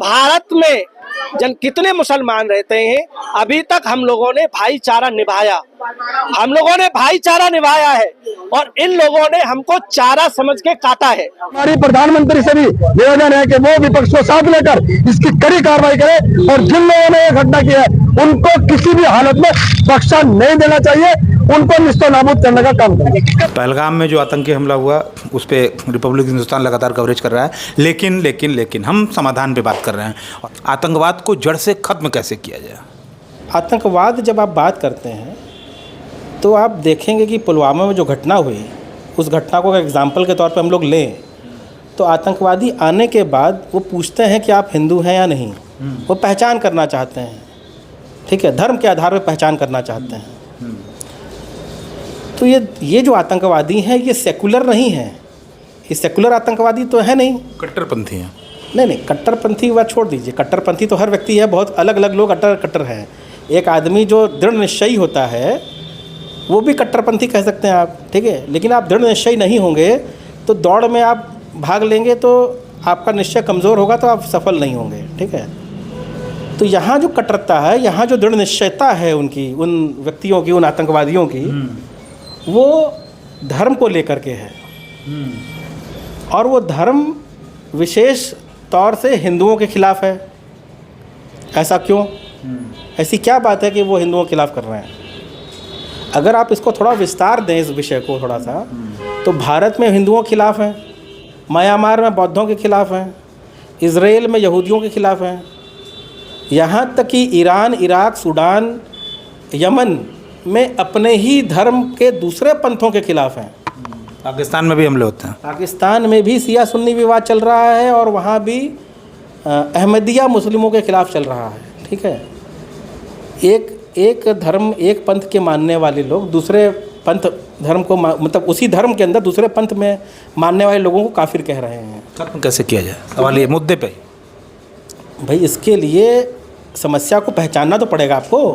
भारत में कितने मुसलमान रहते हैं, अभी तक हम लोगों ने भाईचारा निभाया, है और इन लोगों ने हमको चारा समझ के काटा है। हमारी प्रधानमंत्री से भी निवेदन है कि वो विपक्ष को साथ लेकर इसकी कड़ी कार्रवाई करे और जिन लोगों ने ये घटना की है उनको किसी भी हालत में बख्शा नहीं देना चाहिए, उनको निस्तो नाबूद करने का काम करें। पहलगाम में जो आतंकी हमला हुआ उस पर रिपब्लिक हिंदुस्तान लगातार कवरेज कर रहा है, लेकिन हम समाधान पे बात कर रहे हैं। आतंकवाद को जड़ से खत्म कैसे किया जाए? आतंकवाद जब आप बात करते हैं तो आप देखेंगे कि पुलवामा में जो घटना हुई, उस घटना को एग्जाम्पल के तौर पे हम लोग लें तो आतंकवादी आने के बाद वो पूछते हैं कि आप हिंदू हैं या नहीं। वो पहचान करना चाहते हैं, ठीक है, धर्म के आधार पर पहचान करना चाहते हैं। तो ये जो आतंकवादी हैं ये सेकुलर नहीं है, ये सेकुलर आतंकवादी तो है नहीं, कट्टरपंथी हैं। नहीं, कट्टरपंथी बात छोड़ दीजिए, कट्टरपंथी तो हर व्यक्ति है, बहुत अलग अलग लोग कट्टर हैं। एक आदमी जो दृढ़ निश्चयी होता है वो भी कट्टरपंथी कह सकते हैं आप, ठीक है, लेकिन आप दृढ़ निश्चयी नहीं होंगे तो दौड़ में आप भाग लेंगे तो आपका निश्चय कमज़ोर होगा तो आप सफल नहीं होंगे, ठीक है। तो यहाँ जो कट्टरता है, यहाँ जो दृढ़ निश्चयता है उनकी, उन व्यक्तियों की, उन आतंकवादियों की, वो धर्म को लेकर के है। और वो धर्म विशेष तौर से हिंदुओं के खिलाफ है। ऐसा क्यों? ऐसी क्या बात है कि वो हिंदुओं के खिलाफ कर रहे हैं? अगर आप इसको थोड़ा विस्तार दें, इस विषय को थोड़ा सा, तो भारत में हिंदुओं के खिलाफ हैं, म्यांमार में बौद्धों के खिलाफ हैं, इजराइल में यहूदियों के खिलाफ हैं, यहाँ तक कि ईरान, इराक, सूडान, यमन में अपने ही धर्म के दूसरे पंथों के खिलाफ हैं। पाकिस्तान में भी हमले होते हैं। पाकिस्तान में भी सिया सुन्नी विवाद चल रहा है और वहाँ भी अहमदिया मुस्लिमों के खिलाफ चल रहा है, ठीक है। एक धर्म, एक पंथ के मानने वाले लोग दूसरे पंथ धर्म को मतलब उसी धर्म के अंदर दूसरे पंथ में मानने वाले लोगों को काफिर कह रहे हैं। खत्म कैसे किया जाए सवाल ये मुद्दे पे? भाई इसके लिए समस्या को पहचानना तो पड़ेगा आपको।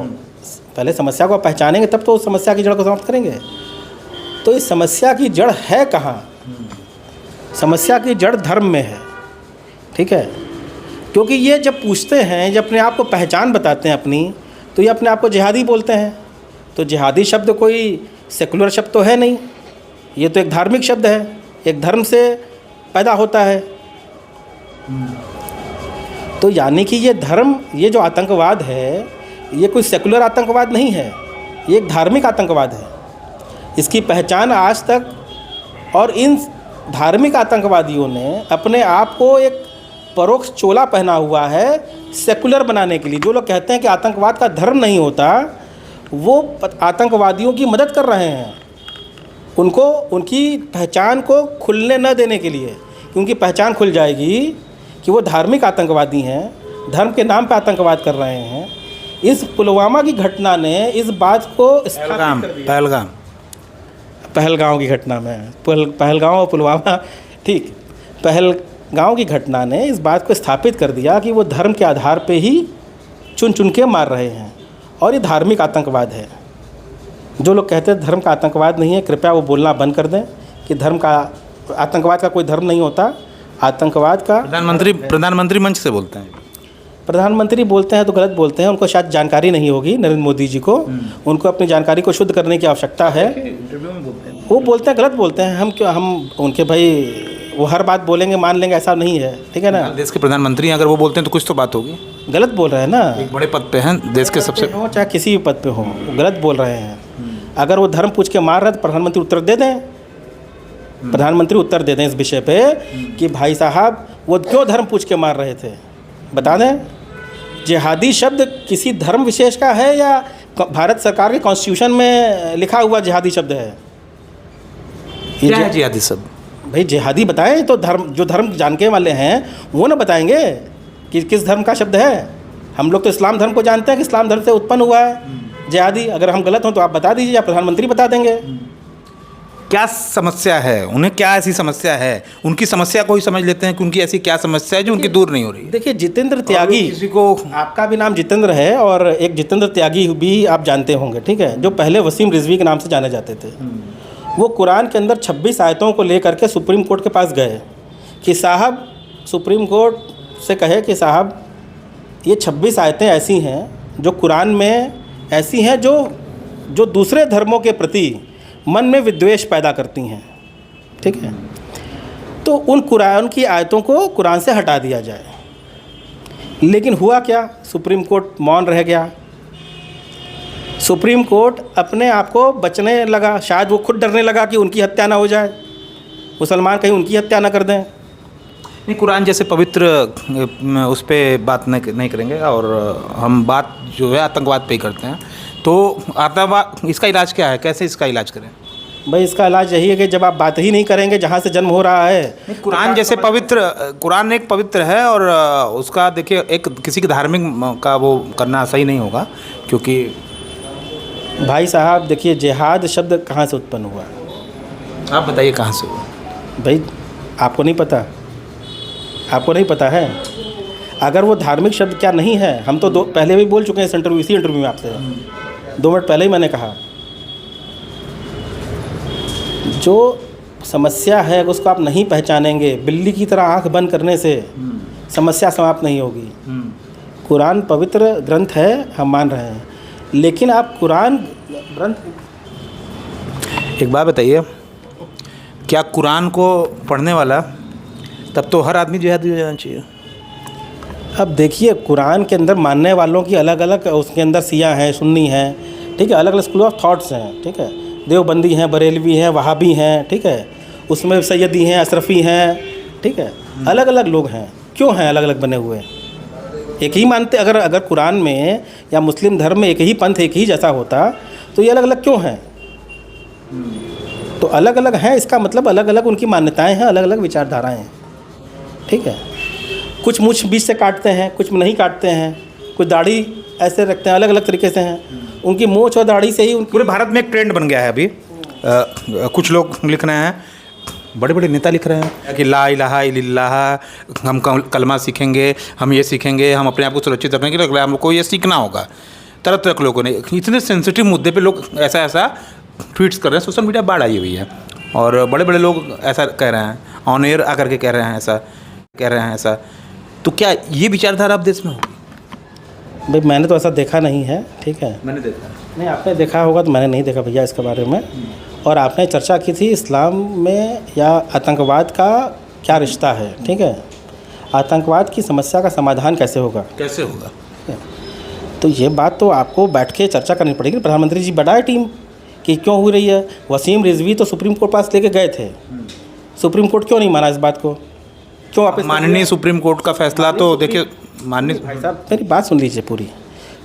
पहले समस्या को पहचानेंगे तब तो उस समस्या की जड़ को समाप्त करेंगे। तो इस समस्या की जड़ है कहाँ? समस्या की जड़ धर्म में है, ठीक है। क्योंकि ये जब पूछते हैं, जब अपने आप को पहचान बताते हैं अपनी, तो ये अपने आप को जिहादी बोलते हैं। तो जिहादी शब्द कोई सेकुलर शब्द तो है नहीं, ये तो एक धार्मिक शब्द है, एक धर्म से पैदा होता है। तो यानी कि ये धर्म, ये जो आतंकवाद है, ये कोई सेकुलर आतंकवाद नहीं है, ये एक धार्मिक आतंकवाद है। इसकी पहचान आज तक, और इन धार्मिक आतंकवादियों ने अपने आप को एक परोक्ष चोला पहना हुआ है सेकुलर बनाने के लिए। जो लोग कहते हैं कि आतंकवाद का धर्म नहीं होता, वो आतंकवादियों की मदद कर रहे हैं, उनको उनकी पहचान को खुलने न देने के लिए। क्योंकि पहचान खुल जाएगी कि वो धार्मिक आतंकवादी हैं, धर्म के नाम पर आतंकवाद कर रहे हैं। इस पुलवामा की घटना ने इस बात को पहलगाम की घटना में, पहलगाम और पुलवामा, ठीक, पहलगाम की घटना ने इस बात को स्थापित कर दिया कि वो धर्म के आधार पे ही चुन चुन के मार रहे हैं और ये धार्मिक आतंकवाद है। जो लोग कहते हैं धर्म का आतंकवाद नहीं है, कृपया वो बोलना बंद कर दें कि धर्म का, आतंकवाद का कोई धर्म नहीं होता। आतंकवाद का प्रधानमंत्री मंच से बोलते हैं, प्रधानमंत्री बोलते हैं तो गलत बोलते हैं। उनको शायद जानकारी नहीं होगी नरेंद्र मोदी जी को, उनको अपनी जानकारी को शुद्ध करने की आवश्यकता है। वो बोलते हैं, गलत बोलते हैं। हम क्यों, हम उनके भाई वो हर बात बोलेंगे मान लेंगे ऐसा नहीं है, ठीक है ना। देश के प्रधानमंत्री अगर वो बोलते हैं तो कुछ तो बात होगी। गलत बोल रहे हैं ना, एक बड़े पद पे हैं, देश के सबसे हो चाहे किसी भी पद पे हो, गलत बोल रहे हैं। अगर वो धर्म पूछ के मार रहे हैं तो प्रधानमंत्री उत्तर दे दें, प्रधानमंत्री उत्तर दे दें इस विषय पे कि भाई साहब वो क्यों धर्म पूछ के मार रहे थे, बता दें। जिहादी शब्द किसी धर्म विशेष का है या भारत सरकार के कॉन्स्टिट्यूशन में लिखा हुआ जिहादी शब्द है? क्या है जिहादी शब्द? भाई जिहादी बताएं तो धर्म, जो धर्म जानने वाले हैं वो ना बताएंगे कि किस धर्म का शब्द है। हम लोग तो इस्लाम धर्म को जानते हैं कि इस्लाम धर्म से उत्पन्न हुआ है जिहादी। अगर हम गलत हों तो आप बता दीजिए या प्रधानमंत्री बता देंगे। क्या समस्या है उन्हें, क्या ऐसी समस्या है? उनकी समस्या को ही समझ लेते हैं कि उनकी ऐसी क्या समस्या है जो उनकी दूर नहीं हो रही। देखिए जितेंद्र त्यागी, किसी को, आपका भी नाम जितेंद्र है और एक जितेंद्र त्यागी भी आप जानते होंगे, ठीक है, जो पहले वसीम रिजवी के नाम से जाने जाते थे। वो कुरान के अंदर 26 आयतों को लेकर के सुप्रीम कोर्ट के पास गए कि साहब सुप्रीम कोर्ट से कहे कि साहब ये 26 आयतें ऐसी हैं जो कुरान में ऐसी हैं जो दूसरे धर्मों के प्रति मन में विद्वेष पैदा करती हैं, ठीक है, तो उन कुरान की आयतों को कुरान से हटा दिया जाए। लेकिन हुआ क्या, सुप्रीम कोर्ट मौन रह गया। सुप्रीम कोर्ट अपने आप को बचने लगा, शायद वो खुद डरने लगा कि उनकी हत्या ना हो जाए, मुसलमान कहीं उनकी हत्या ना कर दें। नहीं, कुरान जैसे पवित्र उस पर बात नहीं करेंगे, और हम बात जो है आतंकवाद पे ही करते हैं। तो आतंकवाद, इसका इलाज क्या है, कैसे इसका इलाज करें? भाई इसका इलाज यही है कि जब आप बात ही नहीं करेंगे जहाँ से जन्म हो रहा है। कुरान जैसे पवित्र, कुरान एक पवित्र है, और उसका देखिए एक किसी के धार्मिक का वो करना सही नहीं होगा, क्योंकि भाई साहब देखिए, जिहाद शब्द कहाँ से उत्पन्न हुआ? आप बताइए कहाँ से हुआ? भाई आपको नहीं पता? आपको नहीं पता है? अगर वो धार्मिक शब्द क्या नहीं है, हम तो पहले भी बोल चुके हैं इसी इंटरव्यू में आपसे, 2 मिनट पहले ही मैंने कहा, जो समस्या है उसको आप नहीं पहचानेंगे, बिल्ली की तरह आंख बंद करने से समस्या समाप्त नहीं होगी। कुरान पवित्र ग्रंथ है, हम मान रहे हैं, लेकिन आप कुरान ग्रंथ, एक बात बताइए, क्या कुरान को पढ़ने वाला तब तो हर आदमी जिहादी हो जाना चाहिए? अब देखिए, कुरान के अंदर मानने वालों की अलग अलग, उसके अंदर शिया हैं, सुन्नी हैं, ठीक है, अलग अलग स्कूल ऑफ थॉट्स हैं, ठीक है, देवबंदी हैं, बरेलवी हैं, वहाबी हैं, ठीक है, उसमें सैयदी हैं, अशरफी हैं, ठीक है, अलग अलग लोग हैं। क्यों हैं अलग अलग बने हुए? एक ही मानते, अगर कुरान में या मुस्लिम धर्म में एक ही पंथ, एक ही जैसा होता तो ये अलग अलग क्यों हैं? तो अलग अलग हैं, इसका मतलब अलग अलग उनकी मान्यताएं हैं, अलग अलग विचारधाराएं हैं, ठीक है। कुछ मूछ बीच से काटते हैं, कुछ नहीं काटते हैं, कुछ दाढ़ी ऐसे रखते हैं, अलग अलग तरीके से हैं। उनकी मूछ और दाढ़ी से ही पूरे भारत में एक ट्रेंड बन गया है अभी। कुछ लोग लिख रहे हैं, बड़े बड़े नेता लिख रहे हैं कि ला इलाहा इल्लल्लाह, हम कलमा सीखेंगे, हम ये सीखेंगे, हम अपने आप को सुरक्षित रखेंगे, तो हमको ये सीखना होगा। तरह तरह के लोगों ने, इतने सेंसिटिव मुद्दे पे लोग ऐसा ट्वीट्स कर रहे हैं, सोशल मीडिया बाढ़ आई हुई है, और बड़े बड़े लोग ऐसा कह रहे हैं, ऑन एयर आकर के कह रहे हैं ऐसा। तो क्या ये विचारधारा अब देश में होगी? भाई मैंने तो ऐसा देखा नहीं है, ठीक है, मैंने देखा नहीं, आपने देखा होगा तो मैंने नहीं देखा भैया इसके बारे में। और आपने चर्चा की थी इस्लाम में या आतंकवाद का क्या रिश्ता है, ठीक है, आतंकवाद की समस्या का समाधान कैसे होगा? तो ये बात तो आपको बैठ के चर्चा करनी पड़ेगी। प्रधानमंत्री जी बढ़ाए टीम कि क्यों हो रही है। वसीम रिजवी तो सुप्रीम कोर्ट पास लेके गए थे, सुप्रीम कोर्ट क्यों नहीं माना इस बात को? क्यों वापस? माननीय सुप्रीम कोर्ट का फैसला तो देखिए, माननीय भाई साहब मेरी बात सुन लीजिए पूरी।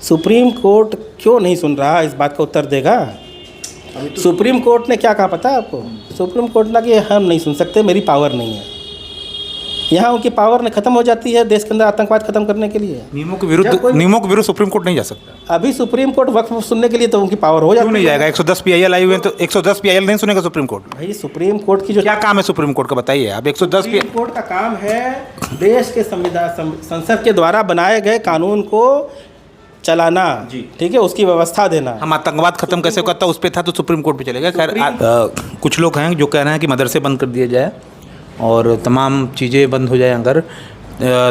सुप्रीम कोर्ट क्यों नहीं सुन रहा, इस बात का उत्तर देगा। सुप्रीम कोर्ट ने क्या कहा पता है आपको? सुप्रीम कोर्ट ने कि हम नहीं सुन सकते, मेरी पावर नहीं है। यहाँ उनकी पावर ने ख़त्म हो जाती है देश के अंदर आतंकवाद खत्म करने के लिए। नियमों के विरुद्ध सुप्रीम कोर्ट नहीं जा सकता। अभी सुप्रीम कोर्ट वक्फ सुनने के लिए तो उनकी पावर हो जाती है। क्यों नहीं जाएगा? 110 PIL आई हुए हैं, तो 110 PIL नहीं सुनेगा सुप्रीम कोर्ट? भाई सुप्रीम कोर्ट की जो क्या काम है सुप्रीम कोर्ट का, बताइए आप। 110 सुप्रीम कोर्ट का काम है देश के संविधान, संसद के द्वारा बनाए गए कानून को चलाना, ठीक है, उसकी व्यवस्था देना। हम आतंकवाद खत्म कैसे करता उस पर था, तो सुप्रीम कोर्ट पे चलेगा। खैर, कुछ लोग हैं जो कह रहे हैं कि मदरसे बंद कर दिए जाए और तमाम चीज़ें बंद हो जाए अगर,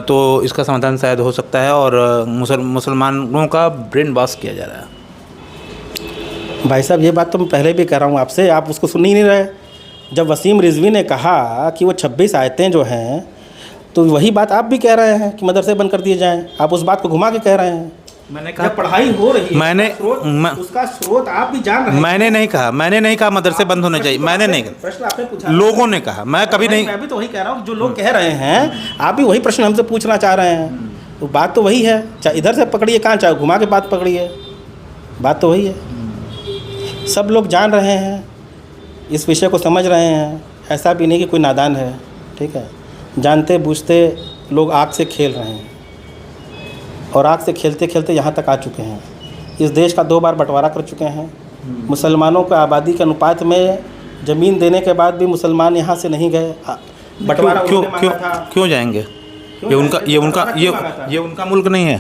तो इसका समाधान शायद हो सकता है, और मुसलमानों का ब्रेन वॉश किया जा रहा है। भाई साहब ये बात तो मैं पहले भी कह रहा हूँ आपसे, आप उसको सुन ही नहीं रहे। जब वसीम रिजवी ने कहा कि वो 26 आयतें जो हैं, तो वही बात आप भी कह रहे हैं कि मदरसे बंद कर दिए जाएँ। आप उस बात को घुमा के कह रहे हैं। मैंने कहा पढ़ाई हो रही है, उसका स्रोत आप भी जान रहे हैं। मैंने नहीं कहा मदरसे बंद होने चाहिए, मैंने नहीं कहा, प्रश्न आपने पूछा, लोगों ने कहा, मैं कभी नहीं। मैं भी तो वही कह रहा हूँ, जो लोग कह रहे हैं आप भी वही प्रश्न हमसे पूछना चाह रहे हैं। तो बात तो वही है, चाहे इधर से पकड़िए, कहाँ चाहे घुमा के बात पकड़िए, बात तो वही है। सब लोग जान रहे हैं, इस विषय को समझ रहे हैं। ऐसा भी नहीं कि कोई नादान है, ठीक है, जानते बूझते लोग आग से खेल रहे हैं, और आग से खेलते खेलते यहाँ तक आ चुके हैं। इस देश का 2 बार बंटवारा कर चुके हैं। मुसलमानों को आबादी के अनुपात में ज़मीन देने के बाद भी मुसलमान यहाँ से नहीं गए। बंटवारा क्यों जाएंगे? ये उनका मुल्क नहीं है,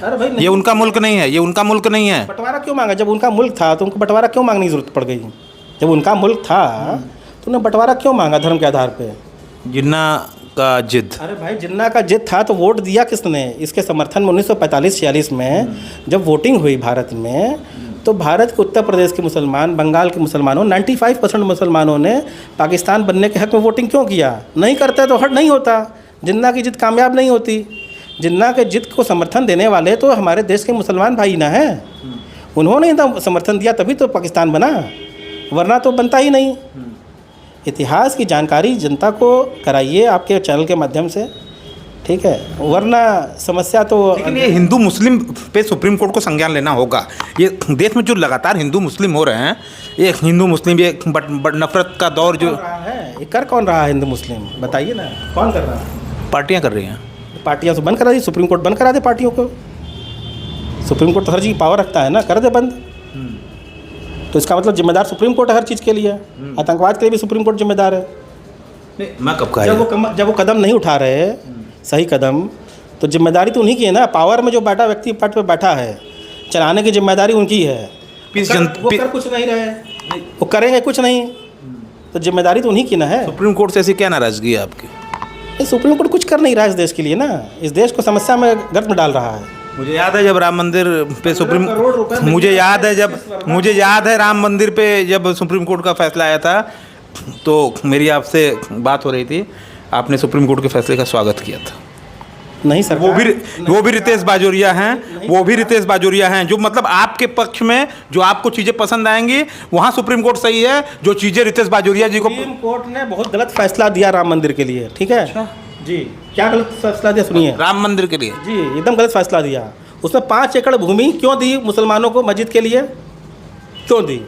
ये उनका मुल्क नहीं है। बंटवारा क्यों मांगा? जब उनका मुल्क था तो उनको बंटवारा क्यों मांगने की जरूरत पड़ गई? जब उनका मुल्क था तो उन्हें बंटवारा क्यों मांगा धर्म के आधार पर? जिन्ना का जिद। अरे भाई, जिन्ना का जिद था तो वोट दिया किसने इसके समर्थन में? 1945-46 में जब वोटिंग हुई भारत में, तो भारत के उत्तर प्रदेश के मुसलमान, बंगाल के मुसलमानों, 95% मुसलमानों ने पाकिस्तान बनने के हक़ में वोटिंग क्यों किया? नहीं करते तो हट नहीं होता, जिन्ना की जिद कामयाब नहीं होती। जिन्ना के जिद को समर्थन देने वाले तो हमारे देश के मुसलमान भाई ना हैं, उन्होंने तो समर्थन दिया तभी तो पाकिस्तान बना, वरना तो बनता ही नहीं। इतिहास की जानकारी जनता को कराइए आपके चैनल के माध्यम से, ठीक है, वरना समस्या तो। लेकिन ये हिंदू मुस्लिम पे सुप्रीम कोर्ट को संज्ञान लेना होगा। ये देश में जो लगातार हिंदू मुस्लिम हो रहे हैं, ये हिंदू मुस्लिम ये नफरत का दौर जो रहा है, ये कर कौन रहा है हिंदू मुस्लिम? बताइए ना, कौन कर रहा है? पार्टियां कर रही हैं। पार्टियां तो बंद करा दी, सुप्रीम कोर्ट बंद करा दे पार्टियों को। सुप्रीम कोर्ट तो हर चीज़ पावर रखता है ना, कर दे बंद। तो इसका मतलब जिम्मेदार सुप्रीम कोर्ट है हर चीज़ के लिए। आतंकवाद के लिए भी सुप्रीम कोर्ट जिम्मेदार है। मैं कब कहा? जब वो कदम नहीं उठा रहे सही कदम, तो जिम्मेदारी तो उन्हीं की है ना। पावर में जो बैठा व्यक्ति पद पे बैठा है, चलाने की जिम्मेदारी उनकी है। वो कर कुछ नहीं रहे, वो करेंगे कुछ नहीं, तो जिम्मेदारी तो उन्हीं की ना है। सुप्रीम कोर्ट से ऐसी क्या नाराजगी है आपकी? सुप्रीम कोर्ट कुछ कर नहीं रहा है इस देश के लिए ना, इस देश को समस्या में गर्त में डाल रहा है। मुझे याद है जब राम मंदिर पे मुझे याद है राम मंदिर पे जब सुप्रीम कोर्ट का फैसला आया था, तो मेरी आपसे बात हो रही थी, आपने सुप्रीम कोर्ट के फैसले का स्वागत किया था। नहीं सर, वो भी रितेश बाजोरिया हैं, जो मतलब आपके पक्ष में जो आपको चीज़ें पसंद आएंगी वहाँ सुप्रीम कोर्ट सही है, जो चीज़ें रितेश बाजोरिया जी को। सुप्रीम कोर्ट ने बहुत गलत फैसला दिया राम मंदिर के लिए, ठीक है जी। क्या गलत फैसला दिया सुनिए? राम मंदिर के लिए जी एकदम गलत फैसला दिया। उसमें 5 एकड़ भूमि क्यों दी मुसलमानों को मस्जिद के लिए? क्यों दी?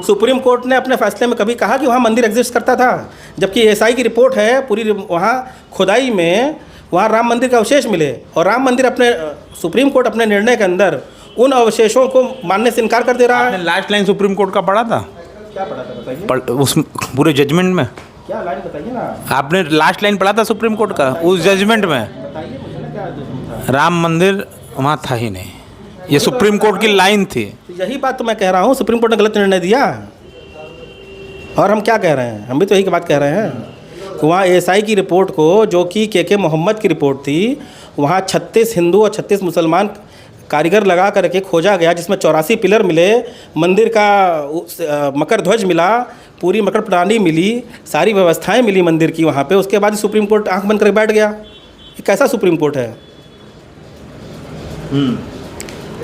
सुप्रीम कोर्ट ने अपने फैसले में कभी कहा कि वहाँ मंदिर एग्जिस्ट करता था? जबकि एसआई की रिपोर्ट है पूरी, वहाँ खुदाई में वहाँ राम मंदिर के अवशेष मिले, और राम मंदिर अपने सुप्रीम कोर्ट अपने निर्णय के अंदर उन अवशेषों को मानने से इनकार कर दे रहा है। लास्ट लाइन सुप्रीम कोर्ट का पढ़ा था? क्या पढ़ा था बताइए? उस पूरे जजमेंट में क्या लाइन बताइए ना। आपने लास्ट लाइन पढ़ा था सुप्रीम कोर्ट का उस जजमेंट में? बताइए मुझे ना, क्या राम मंदिर वहाँ था ही नहीं, ये सुप्रीम कोर्ट की लाइन थी। यही बात तो मैं कह रहा हूँ, सुप्रीम कोर्ट ने गलत निर्णय दिया। और हम क्या कह रहे हैं? हम भी तो यही बात कह रहे हैं। वहाँ एएसआई की रिपोर्ट को, जो कि के मोहम्मद की रिपोर्ट थी, वहाँ 36 हिंदू और 36 मुसलमान कारीगर लगा करके खोजा गया, जिसमें 84 पिलर मिले, मंदिर का मकर ध्वज मिला, पूरी मकर प्रणाली मिली, सारी व्यवस्थाएं मिली मंदिर की वहाँ पे। उसके बाद सुप्रीम कोर्ट आंख बंद करके बैठ गया। ये कैसा सुप्रीम कोर्ट है?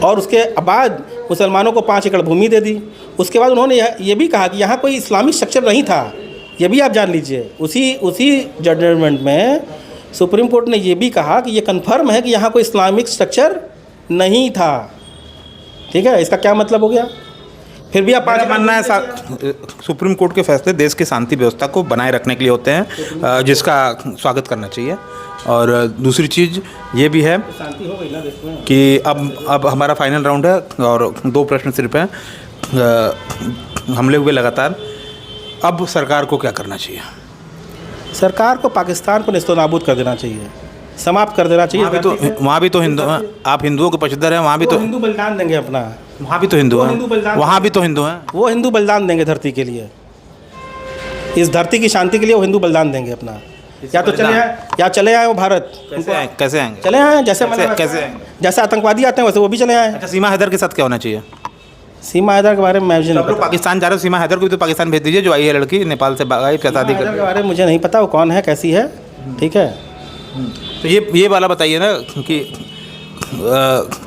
और उसके बाद मुसलमानों को 5 एकड़ भूमि दे दी। उसके बाद उन्होंने ये भी कहा कि यहाँ कोई इस्लामिक स्ट्रक्चर नहीं था, ये भी आप जान लीजिए। उसी जजमेंट में सुप्रीम कोर्ट ने ये भी कहा कि ये कन्फर्म है कि यहाँ कोई इस्लामिक स्ट्रक्चर नहीं था। ठीक है, इसका क्या मतलब हो गया? फिर भी आप मानना है सुप्रीम कोर्ट के फैसले देश की शांति व्यवस्था को बनाए रखने के लिए होते हैं, जिसका स्वागत करना चाहिए। और दूसरी चीज़ ये भी है शांति हो गई ना देश में कि अब हमारा फाइनल राउंड है और 2 प्रश्न सिर्फ हैं। हमले हुए लगातार, अब सरकार को क्या करना चाहिए? सरकार को पाकिस्तान को नेस्तनाबूद कर देना चाहिए, समाप्त कर देना चाहिए। वहाँ भी तो हिंदू हैं, आप हिंदुओं के पक्षधर हैं। वहाँ भी तो हिंदू बलिदान देंगे अपना, वहाँ भी तो हिंदू हैं, वहाँ भी तो हिंदू हैं। वो हिंदू बलिदान देंगे धरती के लिए, इस धरती की शांति के लिए वो हिंदू बलिदान देंगे अपना। या तो चले आए वो भारत। कैसे आएंगे? चले आए, जैसे आतंकवादी आते हैं वैसे वो भी चले आए। अच्छा, सीमा हैदर के साथ क्या होना चाहिए? सीमा हैदर के बारे में मुझे नहीं पता। पाकिस्तान जा रहे हो, सीमा हैदर को भी तो पाकिस्तान भेज दीजिए, जो आई है लड़की नेपाल से आई शादी कर। के बारे में मुझे नहीं पता वो कौन है, कैसी है। ठीक है, तो ये वाला बताइए ना कि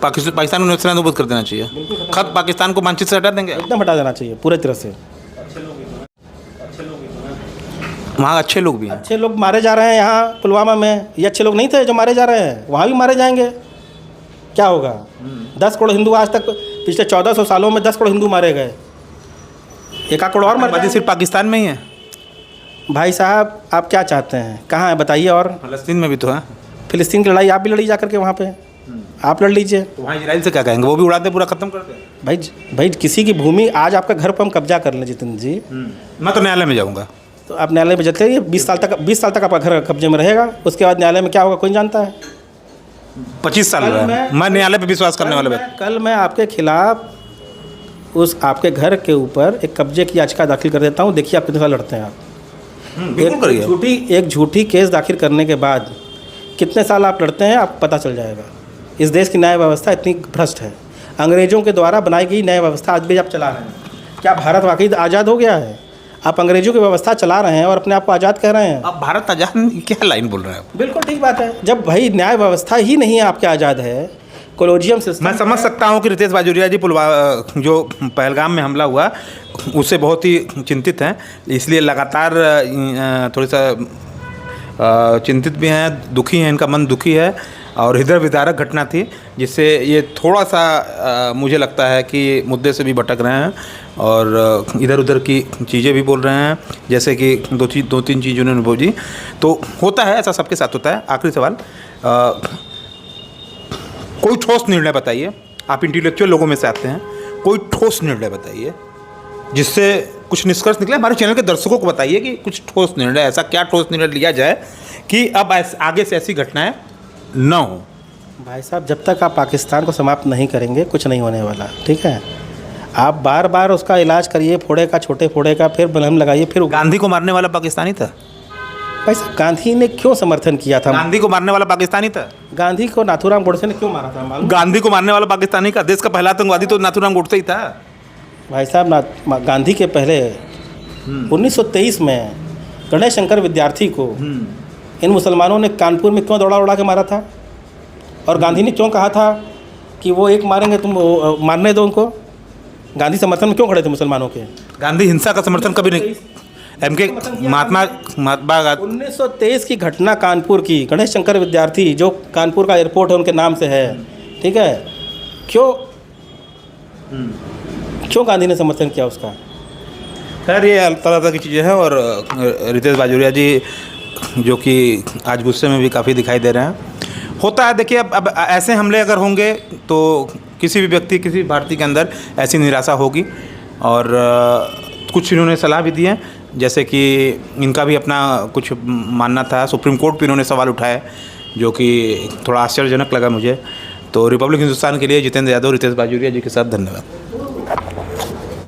पाकिस्तान को नेस्तनाबूद कर देना चाहिए, खत पाकिस्तान को मानचित्र से हटा देंगे, एकदम हटा देना चाहिए पूरी तरह से। वहाँ अच्छे लोग भी हैं, अच्छे लोग मारे जा रहे हैं यहाँ पुलवामा में। ये अच्छे लोग नहीं थे जो मारे जा रहे हैं, वहाँ भी मारे जाएंगे। क्या होगा? 10 करोड़ हिंदू आज तक पिछले 1400 सालों में 10 करोड़ हिंदू मारे गए, 1 करोड़ और मर सिर्फ पाकिस्तान में ही है। भाई साहब आप क्या चाहते हैं, कहाँ है बताइए? और फ़लस्तीन में भी तो है। फ़िलिस्तीन की लड़ाई आप भी लड़ी जा करके वहाँ पे, आप लड़ लीजिए। तो वहाँ इजराइल से क्या कहेंगे? वो भी उड़ा दे, पूरा खत्म कर दे। भाई किसी की भूमि आज आपका घर पर हम कब्जा कर लें जितेंद्र जी, मैं तो न्यायालय में जाऊँगा। तो आप न्यायालय में जते रहिए, 20 साल तक आपका घर कब्जे में रहेगा। उसके बाद न्यायालय में क्या होगा कोई जानता है? 25 साल मैं न्यायालय पे विश्वास करने वाला व्यक्ति। कल मैं आपके खिलाफ उस आपके घर के ऊपर एक कब्जे की याचिका दाखिल कर देता हूँ, देखिए आप कितने साल लड़ते हैं आप। बिल्कुल करिए। एक झूठी केस दाखिल करने के बाद कितने साल आप लड़ते हैं आपको पता चल जाएगा। इस देश की न्याय व्यवस्था इतनी भ्रष्ट है, अंग्रेज़ों के द्वारा बनाई गई न्याय व्यवस्था आज भी आप चला रहे हैं। क्या भारत वाकई आज़ाद हो गया है? आप अंग्रेज़ों की व्यवस्था चला रहे हैं और अपने आप को आज़ाद कह रहे हैं। अब भारत आजाद, क्या लाइन बोल रहे हैं आप? बिल्कुल ठीक बात है। जब भाई न्याय व्यवस्था ही नहीं है आपके आज़ाद है, कोलोजियम सिस्टम। मैं समझ सकता हूँ कि रितेश बाजोरिया जी जो पहलगाम में हमला हुआ उससे बहुत ही चिंतित हैं, इसलिए लगातार थोड़ा सा चिंतित भी हैं, दुखी हैं, इनका मन दुखी है और हृदय विदारक घटना थी, जिससे ये थोड़ा सा मुझे लगता है कि मुद्दे से भी भटक रहे हैं और इधर उधर की चीज़ें भी बोल रहे हैं, जैसे कि दो तीन चीज़ उन्होंने बोली। तो होता है, ऐसा सबके साथ होता है। आखिरी सवाल, कोई ठोस निर्णय बताइए, आप इंटेलेक्चुअल लोगों में से आते हैं, कोई ठोस निर्णय बताइए जिससे कुछ निष्कर्ष निकले। हमारे चैनल के दर्शकों को बताइए कि कुछ ठोस निर्णय, ऐसा क्या ठोस निर्णय लिया जाए कि अब आगे से ऐसी घटनाएं न हो। भाई साहब, जब तक आप पाकिस्तान को समाप्त नहीं करेंगे कुछ नहीं होने वाला, ठीक है। आप बार बार उसका इलाज करिए, फोड़े का, छोटे फोड़े का, फिर मलहम लगाइए, फिर गांधी को मारने वाला पाकिस्तानी था। भाई साहब, गांधी ने क्यों समर्थन किया था? गांधी को मारने वाला पाकिस्तानी था। गांधी को नाथूराम गोडसे ने क्यों मारा था मालूम? गांधी को मारने वाला पाकिस्तानी का देश का पहला आतंकवादी तो नाथूराम गोडसे ही था। भाई साहब, गांधी के पहले 1923 में गणेश शंकर विद्यार्थी को इन मुसलमानों ने कानपुर में क्यों दौड़ा उड़ा के मारा था? और गांधी ने क्यों कहा था कि वो एक मारेंगे, तुम मारने दो उनको? गांधी समर्थन में क्यों खड़े थे मुसलमानों के? गांधी हिंसा का समर्थन कभी नहीं। महात्मा 1923 की घटना कानपुर की, गणेश शंकर विद्यार्थी, जो कानपुर का एयरपोर्ट है उनके नाम से है, ठीक है। क्यों गांधी ने समर्थन किया उसका? खैर, ये तरह तरह की चीज़ें हैं। और रितेश बाजोरिया जी जो कि आज गुस्से में भी काफ़ी दिखाई दे रहे हैं। होता है, देखिए, अब ऐसे हमले अगर होंगे तो किसी भी व्यक्ति, किसी भी भारतीय के अंदर ऐसी निराशा होगी। और कुछ इन्होंने सलाह भी दी है, जैसे कि इनका भी अपना कुछ मानना था। सुप्रीम कोर्ट पे इन्होंने सवाल उठाए जो कि थोड़ा आश्चर्यजनक लगा मुझे। तो रिपब्लिक हिंदुस्तान के लिए जितेंद्र यादव, रितेश बाजोरिया जी के साथ धन्यवाद।